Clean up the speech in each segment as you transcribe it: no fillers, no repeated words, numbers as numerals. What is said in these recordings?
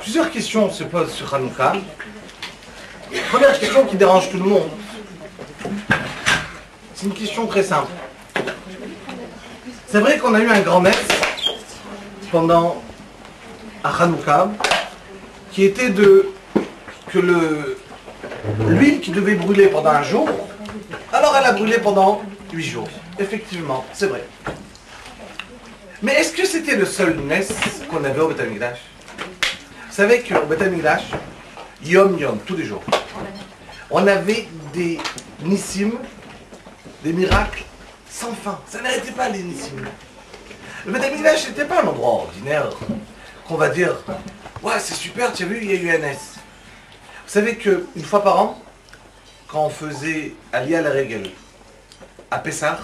Plusieurs questions se posent sur Hanouka. Première question qui dérange tout le monde. C'est une question très simple. C'est vrai qu'on a eu un grand mess pendant à Hanouka qui était que l'huile qui devait brûler pendant un jour, alors elle a brûlé pendant 8 jours. Effectivement, c'est vrai. Mais est-ce que c'était le seul mess qu'on avait au Beth Amikdash? Vous savez qu'au Beth Amikdash, Yom Yom, tous les jours, on avait des nissim, des miracles sans fin. Ça n'arrêtait pas les nissim. Le Beth Amikdash n'était pas un endroit ordinaire qu'on va dire « Ouais, c'est super, tu as vu, il y a eu un S ». Vous savez qu'une fois par an, quand on faisait Aliyah la Regel à Pessah,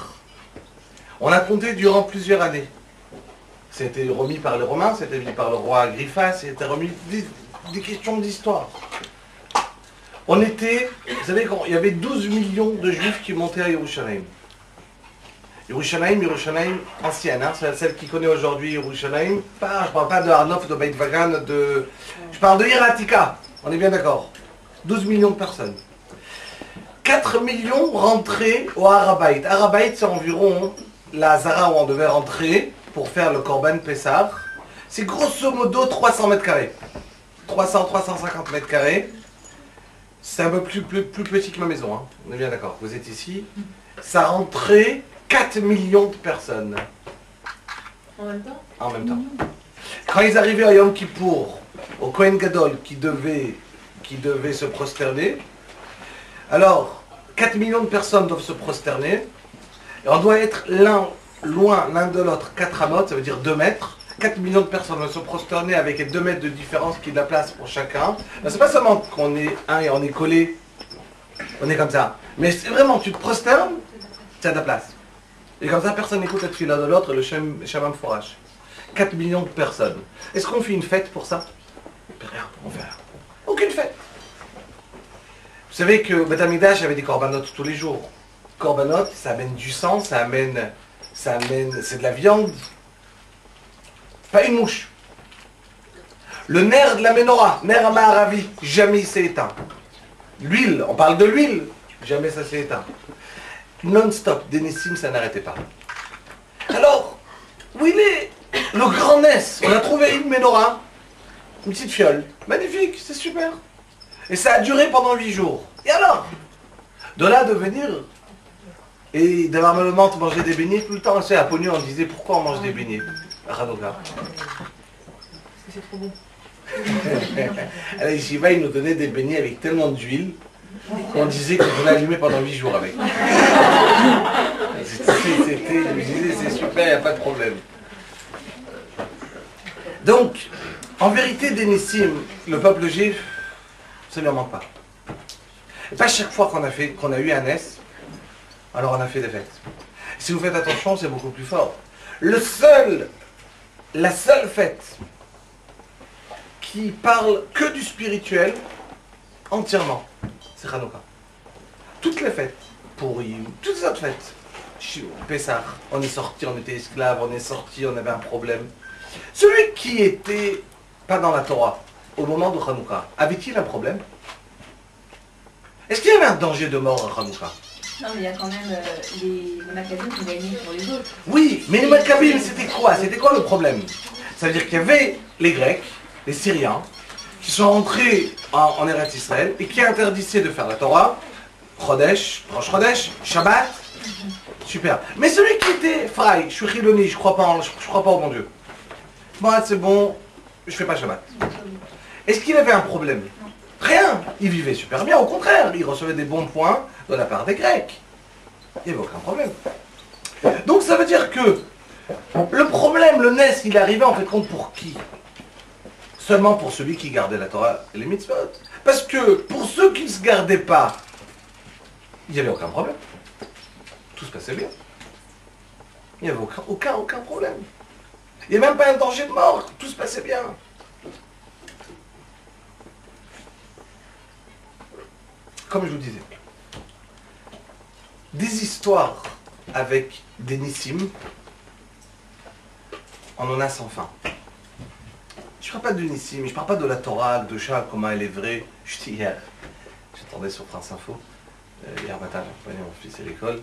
on a compté durant plusieurs années. C'était remis par les Romains, c'était remis par le roi Agrippa, c'était remis des questions d'histoire. On était, vous savez, il y avait 12 millions de Juifs qui montaient à Yerushalayim. Yerushalayim ancienne, hein, c'est celle qui connaît aujourd'hui Yerushalayim. Je ne parle pas de Arnof, de Beit Vagan, je parle de Yeratika. On est bien d'accord. 12 millions de personnes. 4 millions rentraient au Harabait. Harabait, c'est environ la Zara où on devait rentrer pour faire le Korban Pessah. C'est grosso modo 300 mètres carrés. 300-350 mètres carrés. C'est un peu plus petit que ma maison. Hein. On est bien d'accord. Vous êtes ici. Ça rentrait 4 millions de personnes. En même temps? En même temps. Quand ils arrivaient à Yom Kippour, au Kohen Gadol qui devait se prosterner, alors 4 millions de personnes doivent se prosterner, et on doit être loin l'un de l'autre, 4 amot, ça veut dire 2 mètres. 4 millions de personnes doivent se prosterner avec 2 mètres de différence qui est de la place pour chacun. C'est pas seulement qu'on est un et on est collé, on est comme ça, mais c'est vraiment, tu te prosternes, tu as de la place. Et comme ça, personne n'écoute la tefila de l'autre, le Shamam Forage. 4 millions de personnes. Est-ce qu'on fait une fête pour ça? Rien, on fait rien. Aucune fête. Vous savez que Beth Amikdash avait des corbanotes tous les jours. Corbanotes, ça amène du sang, ça amène, c'est de la viande. Pas une mouche. Le nerf de la menorah, nerf à Maharavi, jamais il s'est éteint. L'huile, on parle de l'huile, jamais ça s'est éteint. Non-stop, des Nessim, ça n'arrêtait pas. Alors, où il est le grand Ness? On a trouvé une menorah, une petite fiole. Magnifique, c'est super. Et ça a duré pendant 8 jours. Et alors? De là de venir et d'avoir manger des beignets tout le temps. À Pognon, on disait pourquoi on mange des beignets à Hanouka. Parce que c'est trop bon. À la Yeshiva, il nous donnait des beignets avec tellement d'huile qu'on disait qu'on pouvait allumer pendant 8 jours avec. Je me disais, c'est super, il n'y a pas de problème. Donc, en vérité, des Nessim, le peuple juif, ça ne lui en manque pas. Et pas chaque fois qu'on a eu un Ness, alors on a fait des fêtes. Si vous faites attention, c'est beaucoup plus fort. La seule fête qui parle que du spirituel, entièrement, c'est Hanouka. Toutes les fêtes, Purim, toutes les autres fêtes, Pessah, on est sorti, on était esclaves, on est sorti, on avait un problème. Celui qui était pas dans la Torah au moment de Hanouka, avait-il un problème? Est-ce qu'il y avait un danger de mort à Hanouka? Non, mais il y a quand même les Maccabim qui gagnaient pour les autres. Oui, mais les Maccabim, c'était quoi? C'était quoi le problème? Ça veut dire qu'il y avait les Grecs, les Syriens, qui sont rentrés en Eretz Israël et qui interdisaient de faire la Torah, Chodesh, Rosh Chodesh, Shabbat, super. Mais celui qui était Fray, je suis Chiloni, je crois pas au bon Dieu. Moi, c'est bon, je fais pas Shabbat. Est-ce qu'il avait un problème? Rien. Il vivait super bien, au contraire, il recevait des bons points de la part des Grecs. Il n'y avait aucun problème. Donc ça veut dire que le problème, le Ness, il arrivait en fait compte pour qui? Seulement pour celui qui gardait la Torah et les mitzvot. Parce que pour ceux qui ne se gardaient pas, il n'y avait aucun problème. Tout se passait bien. Il n'y avait aucun problème. Il n'y avait même pas un danger de mort. Tout se passait bien. Comme je vous disais, des histoires avec des Nissim, on en a sans fin. Je Je ne parle pas de Nissim, je ne parle pas de la Torah, de Shah, comment elle est vraie. Je dis hier, j'attendais sur France Info, hier matin, j'accompagnais mon fils à l'école.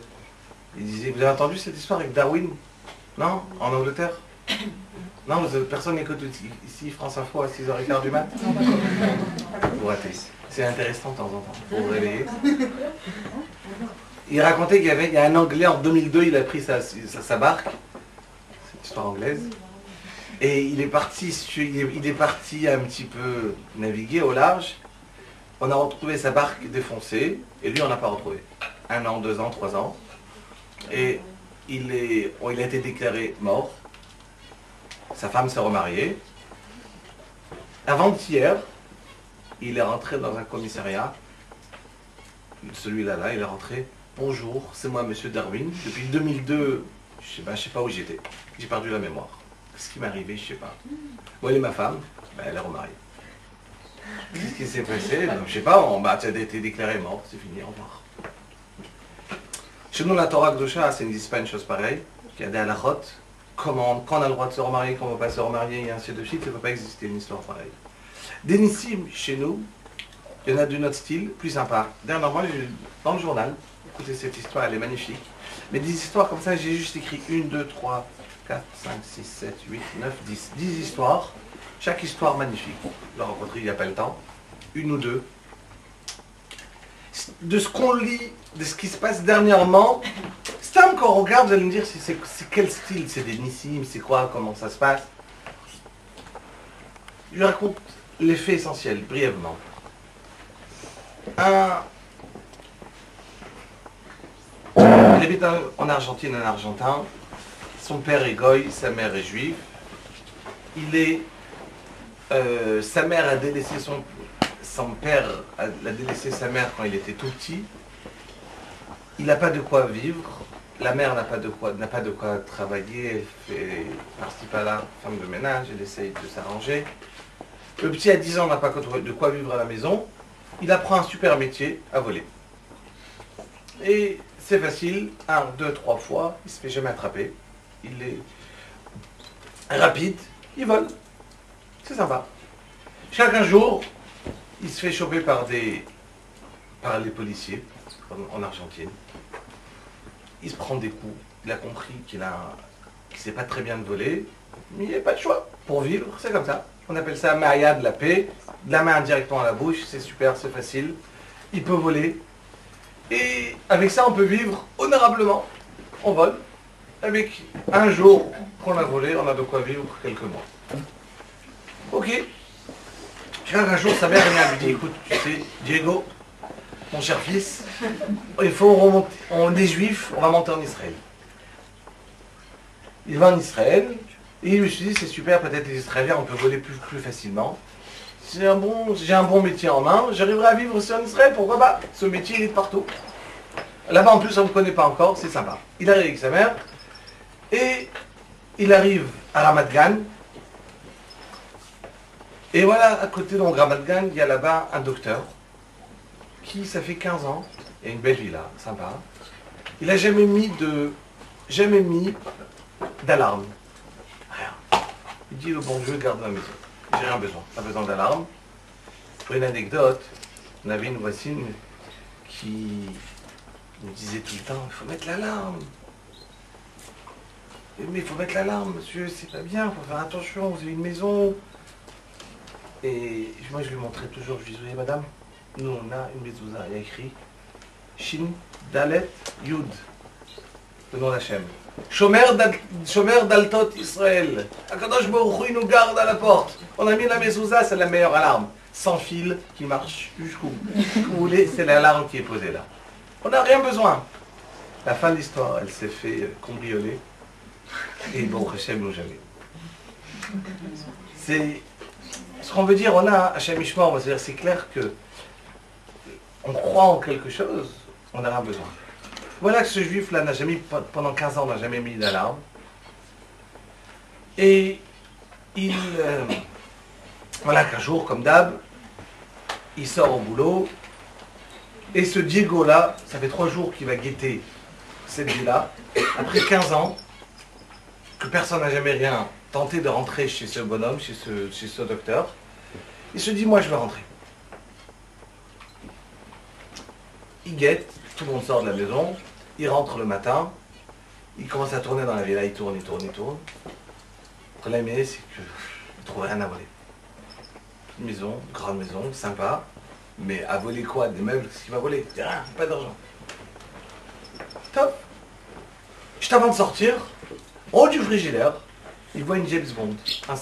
Il disait, vous avez entendu cette histoire avec Darwin? Non? En Angleterre? Non, personne n'écoute ici France Info à 6h15 du mat? Vous ratez. C'est intéressant de temps en temps, pour vous réveiller. Il racontait qu'il y a un Anglais en 2002, il a pris sa barque, c'est une histoire anglaise, et il est parti un petit peu naviguer au large. On a retrouvé sa barque défoncée, et lui on n'a pas retrouvé. 1 an, 2 ans, 3 ans. Et il a été déclaré mort. Sa femme s'est remariée. Avant-hier, il est rentré dans un commissariat. Celui-là, il est rentré. Bonjour, c'est moi, monsieur Darwin. Depuis 2002, je sais pas où j'étais. J'ai perdu la mémoire. Qu'est-ce qui m'est arrivé, je sais pas. Moi, elle est ma femme. Elle est remariée. Qu'est-ce qui s'est passé? Je sais pas, tu as été déclaré mort, c'est fini, au revoir. Chez nous, la Torah Kedosha, ça n'existe pas une chose pareille. Il y a des halachot. Quand on a le droit de se remarier, quand on ne va pas se remarier, et ainsi de suite, ça ne peut pas exister une histoire pareille. Des nissim, chez nous, il y en a d'un autre style, plus sympa. Dernièrement, dans le journal, écoutez cette histoire, elle est magnifique. Mais des histoires comme ça, j'ai juste écrit 1, 2, 3, 4, 5, 6, 7, 8, 9, 10. 10 histoires. Chaque histoire magnifique. Je l'ai rencontré il n'y a pas le temps. 1 ou 2. De ce qu'on lit, de ce qui se passe dernièrement, c'est quand on regarde, vous allez me dire c'est quel style, c'est des nissim, c'est quoi, comment ça se passe. Je raconte les faits essentiels, brièvement. Il habite en Argentine, un Argentin. Son père est goy, sa mère est juive. Sa mère a délaissé son père a délaissé sa mère quand il était tout petit. Il n'a pas de quoi vivre. La mère n'a pas de quoi travailler. Elle fait par-ci par-là, femme de ménage. Elle essaye de s'arranger. Le petit à 10 ans n'a pas de quoi vivre à la maison. Il apprend un super métier, à voler. Et c'est facile, 1, 2, 3 fois, il ne se fait jamais attraper. Il est rapide, il vole. C'est sympa. Chaque jour, il se fait choper par les policiers en Argentine. Il se prend des coups. Il a compris qu'il ne sait pas très bien de voler, mais il n'y a pas de choix. Pour vivre, c'est comme ça. On appelle ça Maya de la paix. De la main directement à la bouche, c'est super, c'est facile. Il peut voler. Et avec ça, on peut vivre honorablement. On vole. Avec un jour qu'on a volé, on a de quoi vivre quelques mois. Ok. Un jour, sa mère lui dit, écoute, tu sais, Diego, mon cher fils, il faut remonter. On est juifs, on va monter en Israël. Il va en Israël, et il me suis dit, c'est super, peut-être les Israéliens, on peut voler plus facilement. J'ai un bon métier en main, j'arriverai à vivre aussi en Israël, pourquoi pas? Ce métier, il est de partout. Là-bas, en plus, on ne me connaît pas encore, c'est sympa. Il arrive avec sa mère, et il arrive à Ramat Gan. Et voilà, à côté de Ramat Gan, il y a là-bas un docteur, qui, ça fait 15 ans, il y a une belle villa, sympa. Il n'a jamais mis d'alarme. Rien. Il dit, le bon Dieu, garde ma maison. J'ai rien besoin, pas besoin d'alarme. Pour une anecdote, on avait une voisine qui nous disait tout le temps, il faut mettre l'alarme. Mais il faut mettre l'alarme, monsieur, c'est pas bien, il faut faire attention, vous avez une maison. Et moi je lui montrais toujours, je lui disais, madame, nous on a une mezouza, il y a écrit Shin Dalet Yud, le nom d'Hachem. Shomer Daltot Israël. Akadosh Baruch Hu, il nous garde à la porte. On a mis la mezouza, c'est la meilleure alarme. Sans fil, qui marche jusqu'où vous voulez, c'est l'alarme qui est posée là. On n'a rien besoin. La fin de l'histoire, elle s'est fait cambrioler. Et Baruch Hashem nous jamais. C'est ce qu'on veut dire, on a Hashem Ishmor, c'est-à-dire c'est clair que on croit en quelque chose, on n'a rien besoin. Voilà que ce juif-là n'a jamais, pendant 15 ans, n'a jamais mis d'alarme. Et voilà qu'un jour, comme d'hab, il sort au boulot. Et ce Diego-là, ça fait 3 jours qu'il va guetter cette vie-là. Après 15 ans, que personne n'a jamais rien tenté de rentrer chez ce bonhomme, chez ce docteur. Il se dit, moi je vais rentrer. Il guette, tout le monde sort de la maison, il rentre le matin, il commence à tourner dans la villa, il tourne. Le problème c'est qu'il ne trouve rien à voler. Une maison, grande maison, sympa, mais à voler quoi? Des meubles, qu'est-ce qu'il va voler? Rien, pas d'argent. Top. Juste avant de sortir, au haut du frigidaire, il voit une James Bond,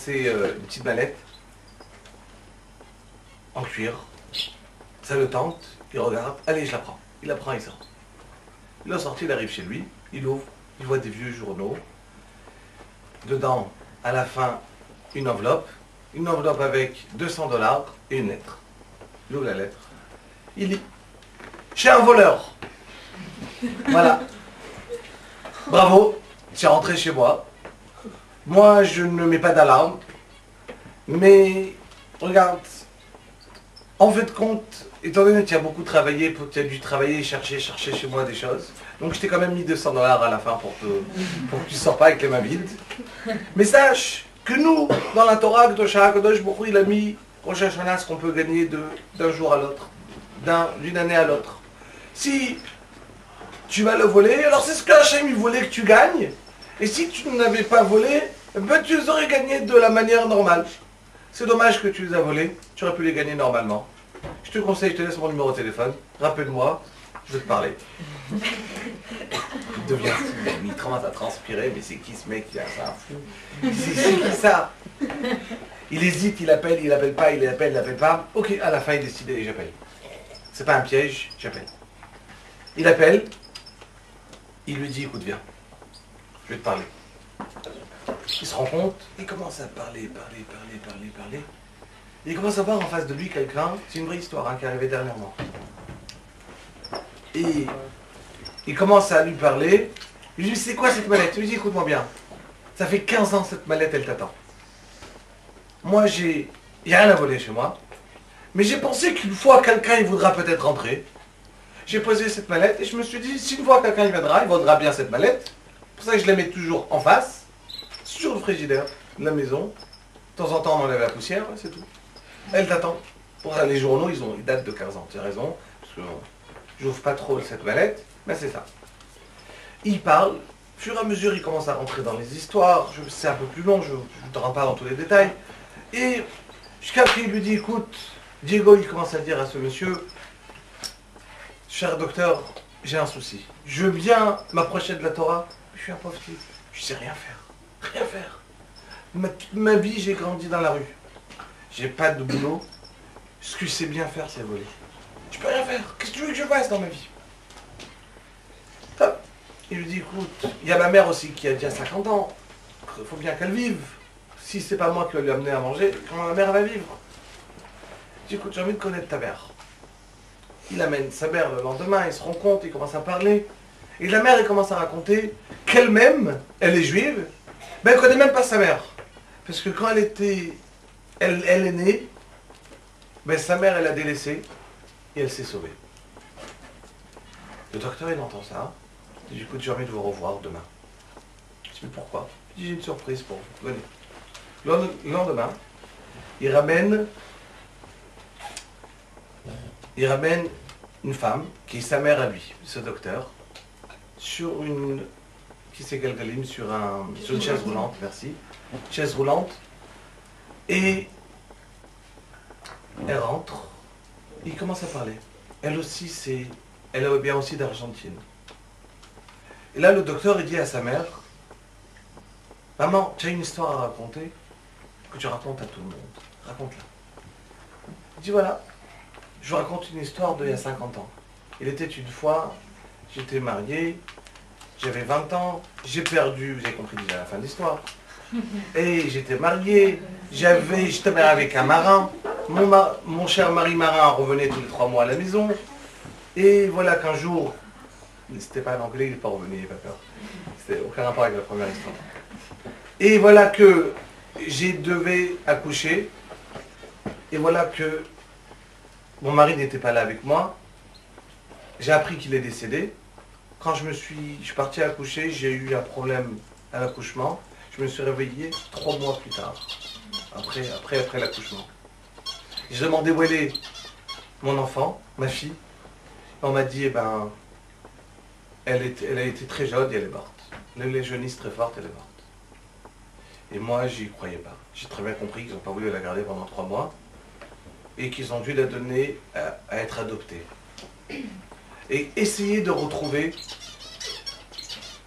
une petite mallette, en cuir. Ça le tente, il regarde, allez je la prends. Il la prend, il sort. Il est sorti, il arrive chez lui, il ouvre, il voit des vieux journaux. Dedans, à la fin, une enveloppe avec 200$ et une lettre. Il ouvre la lettre. Il lit, chez un voleur. Voilà. Bravo, tu es rentré chez moi. Moi, je ne mets pas d'alarme. Mais, regarde, en fait de compte, étant donné que tu as beaucoup travaillé, tu as dû travailler et chercher chez moi des choses, donc je t'ai quand même mis 200$ à la fin pour que tu ne sors pas avec les mains vides. Mais sache que nous, dans la Torah, Kadosh Baruch Hu, il a mis Rosh Hashanah ce qu'on peut gagner d'un jour à l'autre, d'une année à l'autre. Si tu vas le voler, alors c'est ce que Hachem il voulait que tu gagnes, et si tu n'avais pas volé, ben tu les aurais gagnés de la manière normale. C'est dommage que tu les as volés, tu aurais pu les gagner normalement. Je te conseille, je te laisse mon numéro de téléphone, rappelle-moi, je vais te parler. Il devient fou, il commence à transpirer, mais c'est qui ce mec qui a ça, fou? C'est qui ça? Il hésite, il appelle pas, il appelle pas. Ok, à la fin il décide et j'appelle. C'est pas un piège, j'appelle. Il appelle, il lui dit, écoute, viens, je vais te parler. Il se rend compte, il commence à parler. Et il commence à voir en face de lui quelqu'un, c'est une vraie histoire qui est arrivée dernièrement. Et il commence à lui parler, il lui dit, c'est quoi cette mallette? Il lui dit, écoute-moi bien, ça fait 15 ans cette mallette, elle t'attend. Moi, il n'y a rien à voler chez moi, mais j'ai pensé qu'une fois quelqu'un il voudra peut-être rentrer, j'ai posé cette mallette et je me suis dit, si une fois quelqu'un il vaudra bien cette mallette. C'est pour ça que je la mets toujours en face, sur le frigidaire de la maison. De temps en temps, on enlève la poussière, c'est tout. Elle t'attend. Pour les journaux, ils datent de 15 ans. Tu as raison, parce que j'ouvre pas trop cette mallette, mais c'est ça. Il parle, au fur et à mesure, il commence à rentrer dans les histoires. C'est un peu plus long, je ne te rentre pas dans tous les détails. Et jusqu'à ce qu'il lui dit, écoute, Diego, il commence à dire à ce monsieur, cher docteur, j'ai un souci. Je veux bien m'approcher de la Torah, mais je suis un pauvre type. Je sais rien faire. Rien faire. Ma vie, j'ai grandi dans la rue. J'ai pas de boulot. Ce que je sais bien faire, c'est voler. Je peux rien faire. Qu'est-ce que tu veux que je fasse dans ma vie? Top. Il lui dit, écoute, il y a ma mère aussi qui a déjà 50 ans. Il faut bien qu'elle vive. Si c'est pas moi qui vais lui amener à manger, comment ma mère va vivre? Il dit, écoute, j'ai envie de connaître ta mère. Il amène sa mère le lendemain, ils se rencontrent, ils commencent à parler. Et la mère, elle commence à raconter qu'elle-même, elle est juive, mais elle ne connaît même pas sa mère. Parce que quand elle est née, ben sa mère, elle a délaissé et elle s'est sauvée. Le docteur, il entend ça. Il dit, écoute, j'ai envie de vous revoir demain. Je dis, mais pourquoi? Il dit, j'ai une surprise pour vous. Venez. Le lendemain, il ramène une femme, qui est sa mère à lui, ce docteur, sur une chaise roulante, merci, chaise roulante, et elle rentre, il commence à parler. Elle aussi, elle vient aussi d'Argentine. Et là, le docteur, il dit à sa mère, maman, tu as une histoire à raconter, que tu racontes à tout le monde, raconte-la. Il dit, voilà, je vous raconte une histoire d'il y a 50 ans. Il était une fois, j'étais marié, j'avais 20 ans, j'ai perdu, vous avez compris déjà la fin de l'histoire. Et j'étais marié, j'étais marié avec un marin. Mon cher mari marin revenait tous les 3 mois à la maison. Et voilà qu'un jour, c'était pas un anglais, il n'est pas revenu, il n'a pas peur. C'était aucun rapport avec la première histoire. Et voilà que j'ai devais accoucher. Et voilà que mon mari n'était pas là avec moi. J'ai appris qu'il est décédé. Quand je suis parti accoucher, j'ai eu un problème à l'accouchement. Je me suis réveillé 3 mois plus tard, après l'accouchement. J'ai demandé où elle est, mon enfant, ma fille. On m'a dit, elle a été très jeune et elle est morte. Les jaunisse très forte, elle est morte. Et moi, j'y croyais pas. J'ai très bien compris qu'ils n'ont pas voulu la garder pendant 3 mois et qu'ils ont dû la donner à être adoptée. Et essayer de retrouver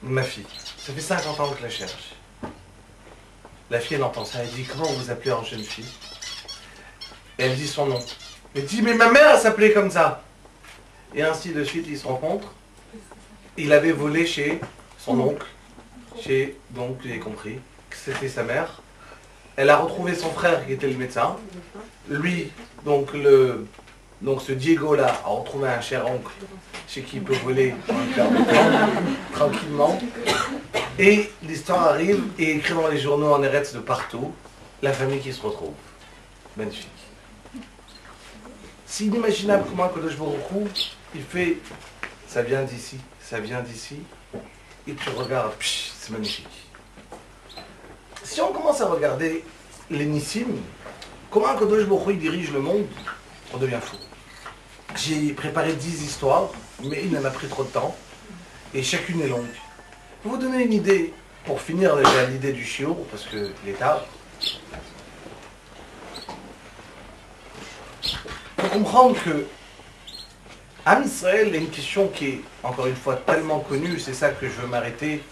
ma fille. Ça fait 50 ans que je la cherche. La fille, elle entend ça, elle dit, comment vous appelez en jeune fille? Et elle dit son nom. Elle dit, mais ma mère, elle s'appelait comme ça. Et ainsi de suite, ils se rencontrent. Il avait volé chez son oncle. Donc, j'ai compris que c'était sa mère. Elle a retrouvé son frère qui était le médecin. Lui, donc ce Diego-là, a retrouvé un cher oncle chez qui il peut voler un quart de temps, tranquillement. Et l'histoire arrive et écrit dans les journaux en Eretz de partout, la famille qui se retrouve. Magnifique. C'est inimaginable comment Kadosh Baruch Hu, il fait, ça vient d'ici, et tu regardes, c'est magnifique. Si on commence à regarder les Nissim, comment Kadosh Baruch Hu dirige le monde, on devient fou. J'ai préparé 10 histoires, mais il en a pris trop de temps, et chacune est longue. Pour vous donner une idée, pour finir déjà l'idée du shiur, parce qu'il est tard, il faut comprendre que Am Israël est une question qui est, encore une fois, tellement connue, c'est ça que je veux m'arrêter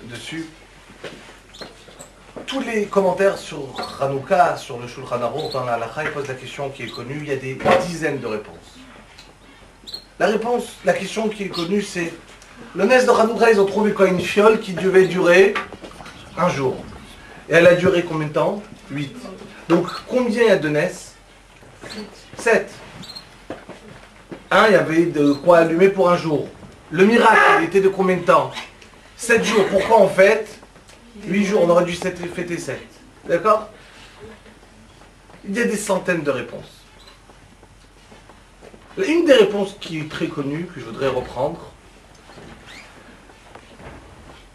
dessus. Tous les commentaires sur Hanouka, sur le Shulchan Aruch, dans la Halakha, ils posent la question qui est connue, il y a des dizaines de réponses. La question qui est connue, c'est le Nes de Hanouka, ils ont trouvé quoi? Une fiole qui devait durer un jour. Et elle a duré combien de temps? 8. Donc combien il y a de Nes? 7. Il y avait de quoi allumer pour un jour. Le miracle, il était de combien de temps? 7 jours. Pourquoi on fête 8 jours? On aurait dû fêter 7. D'accord? Il y a des centaines de réponses. Une des réponses qui est très connue, que je voudrais reprendre,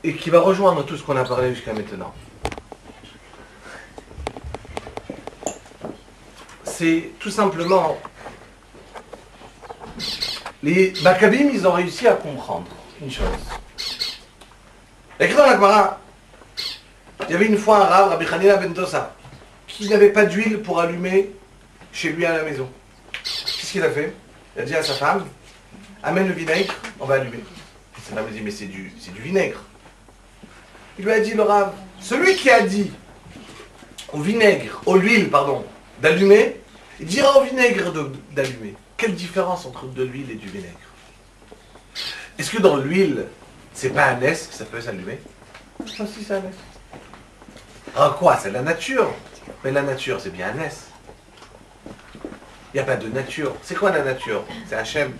et qui va rejoindre tout ce qu'on a parlé jusqu'à maintenant, c'est tout simplement les Maccabim, ils ont réussi à comprendre une chose. Écrit dans la Gemara, il y avait une fois un rave, Rabbi Hanina ben Dosa, qui n'avait pas d'huile pour allumer chez lui à la maison. Qu'est-ce qu'il a fait? Il a dit à sa femme, amène le vinaigre, on va allumer. Et sa femme a dit, mais c'est du vinaigre. Il lui a dit, le rave, celui qui a dit au vinaigre, à l'huile, d'allumer, il dira au vinaigre d'allumer. Quelle différence entre de l'huile et du vinaigre? Est-ce que dans l'huile, c'est pas un S que ça peut s'allumer? Ah si, c'est un S. Alors quoi? C'est la nature. Mais la nature, c'est bien un S. Il n'y a pas de nature. C'est quoi la nature? C'est Hachem.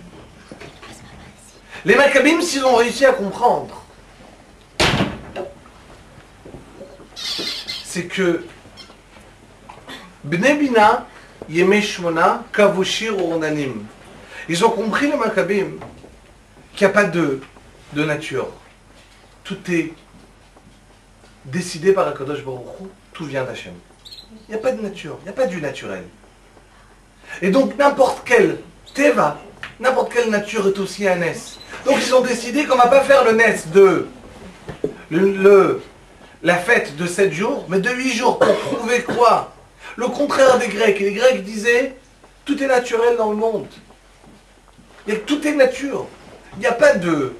Les Maccabim, s'ils ont réussi à comprendre, c'est que Bnei Bina, Yemei Shmona, Kavushir Ornanim. Ils ont compris, les Maccabim, qu'il n'y a pas de nature. Tout est décidé par Akadosh Baruch Hu, tout vient d'Hachem. Il n'y a pas de nature, il n'y a pas du naturel. Et donc n'importe quel Teva, n'importe quelle nature est aussi un Nes. Donc ils ont décidé qu'on ne va pas faire le Nes de la fête de 7 jours, mais de 8 jours pour prouver quoi? Le contraire des Grecs. Et les Grecs disaient, tout est naturel dans le monde. Tout est nature. Il n'y a pas de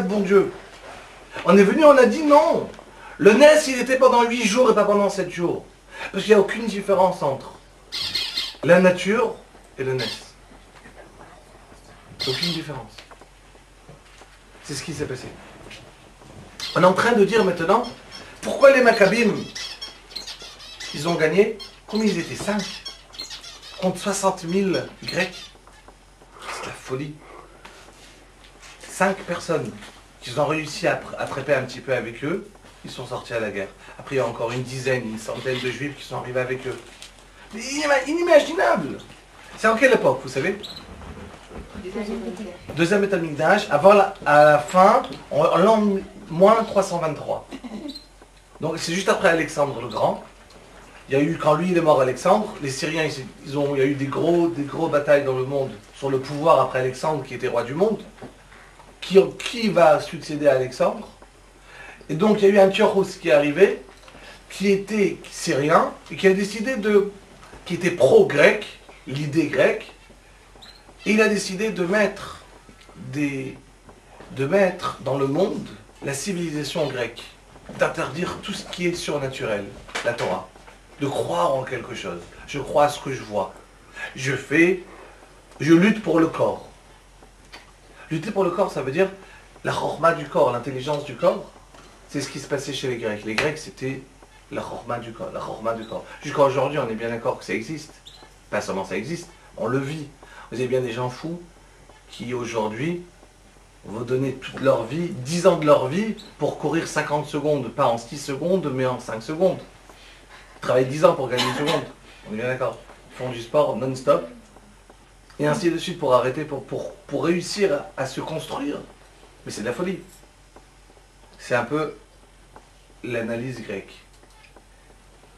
bon Dieu. On est venu, on a dit non. Le Nes, il était pendant 8 jours et pas pendant 7 jours. Parce qu'il n'y a aucune différence entre la nature et le Nes. Aucune différence. C'est ce qui s'est passé. On est en train de dire maintenant, pourquoi les Maccabim, ils ont gagné? Combien ils étaient? 5 contre 60 000 Grecs. C'est la folie. 5 personnes qu'ils ont réussi à attraper un petit peu avec eux, ils sont sortis à la guerre. Après, il y a encore une centaine de Juifs qui sont arrivés avec eux. Mais inimaginable. C'est en quelle époque, vous savez? Deuxième Beth Amikdash, à la fin, en l'an moins 323. Donc c'est juste après Alexandre le Grand. Il y a eu, quand lui il est mort Alexandre, les Syriens, il y a eu des gros batailles dans le monde sur le pouvoir après Alexandre qui était roi du monde. Qui va succéder à Alexandre? Et donc il y a eu Antiochos qui est arrivé, qui était syrien, et qui a décidé qui était pro-grec, l'idée grecque, et il a décidé de mettre dans le monde la civilisation grecque, d'interdire tout ce qui est surnaturel, la Torah, de croire en quelque chose. Je crois à ce que je vois. Je lutte pour le corps. Lutter pour le corps, ça veut dire la chorma du corps, l'intelligence du corps. C'est ce qui se passait chez les Grecs. Les Grecs, c'était la chorma du corps, Jusqu'à aujourd'hui, on est bien d'accord que ça existe. Pas seulement ça existe, on le vit. Vous avez bien des gens fous qui, aujourd'hui, vont donner toute leur vie, 10 ans de leur vie, pour courir 50 secondes, pas en 6 secondes, mais en 5 secondes. Ils travaillent 10 ans pour gagner une seconde. On est bien d'accord. Ils font du sport non-stop. Et ainsi de suite pour arrêter, pour réussir à se construire. Mais c'est de la folie. C'est un peu l'analyse grecque.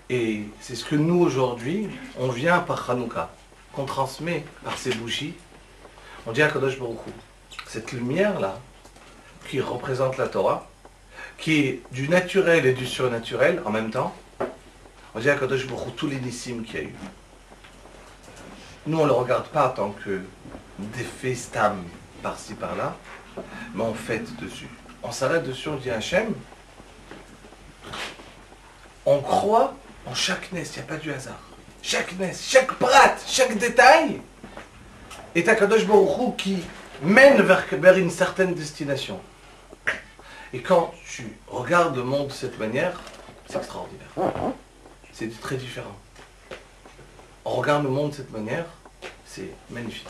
Et c'est ce que nous, aujourd'hui, on vient par Hanouka, qu'on transmet par ces bougies. On dit à Kadosh Baruch Hu, cette lumière-là, qui représente la Torah, qui est du naturel et du surnaturel en même temps, on dit à Kadosh Baruch Hu tous les nissim qu'il y a eu. Nous, on ne le regarde pas en tant que d'effet stam par-ci, par-là, mais on fête dessus. On s'arrête dessus, on dit à Hachem, on croit en chaque nes, il n'y a pas du hasard. Chaque nes, chaque prat, chaque détail est un Kadosh Baruch Hu qui mène vers une certaine destination. Et quand tu regardes le monde de cette manière, c'est extraordinaire. C'est très différent. On regarde le monde de cette manière, c'est magnifique.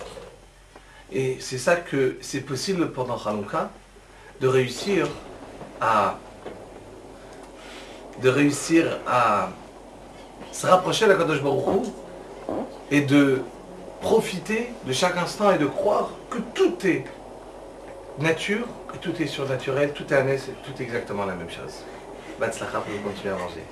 Et c'est ça que c'est possible pendant Hanouka, de réussir à se rapprocher de la Kadosh Baruch Hu et de profiter de chaque instant et de croire que tout est nature, que tout est surnaturel, tout est un tout est exactement la même chose. Batzlacha pour continuer à manger.